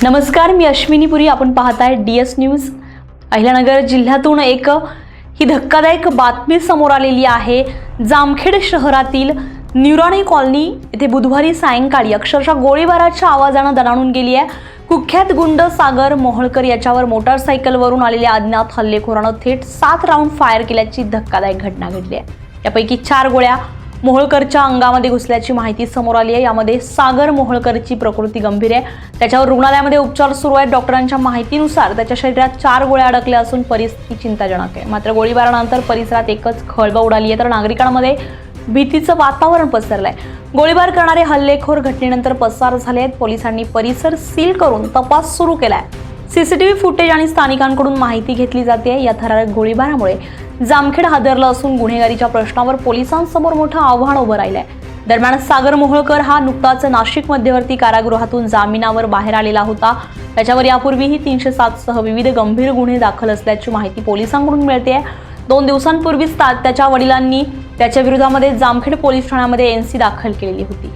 नमस्कार, मी अश्विनी पुरी. आपण पाहताय DS न्यूज. अहिल्यानगर जिल्ह्यातून ही धक्कादायक बातमी समोर आलेली आहे. जामखेड शहरातील न्यूराणी कॉलनी येथे बुधवारी सायंकाळी अक्षरशः गोळीबाराच्या आवाजाने दणाणून गेली आहे. कुख्यात गुंड सागर मोहोळकर याच्यावर मोटारसायकलवरून आलेल्या अज्ञात हल्लेखोरानं थेट 7 राऊंड फायर केल्याची धक्कादायक घटना घडली आहे. यापैकी 4 गोळ्या मोहोळकरच्या अंगामध्ये घुसल्याची माहिती समोर आली आहे. यामध्ये सागर मोहोळकरची प्रकृती गंभीर आहे. त्याच्यावर रुग्णालयामध्ये उपचार सुरू आहेत. डॉक्टरांच्या माहितीनुसार त्याच्या शरीरात 4 गोळ्या अडकल्या असून परिस्थिती चिंताजनक आहे. मात्र गोळीबारानंतर परिसरात एकच खळबळ उडाली आहे, तर नागरिकांमध्ये भीतीचं वातावरण पसरलंय. गोळीबार करणारे हल्लेखोर घटनेनंतर पसार झाले आहेत. पोलिसांनी परिसर सील करून तपास सुरू केलाय. सीसीटीव्ही फुटेज आणि स्थानिकांकडून माहिती घेतली जाते. या थरारक गोळीबारामुळे जामखेड हादरलं असून गुन्हेगारीच्या प्रश्नावर पोलिसांसमोर मोठं आव्हान उभं राहिलंय. दरम्यान सागर मोहोळकर हा नुकताच नाशिक मध्यवर्ती कारागृहातून जामिनावर बाहेर आलेला होता. त्याच्यावर यापूर्वीही 307 सह विविध गंभीर गुन्हे दाखल असल्याची माहिती पोलिसांकडून मिळते. 2 दिवसांपूर्वीच त्याच्या वडिलांनी त्याच्या विरोधामध्ये जामखेड पोलीस ठाण्यामध्ये NC दाखल केलेली होती.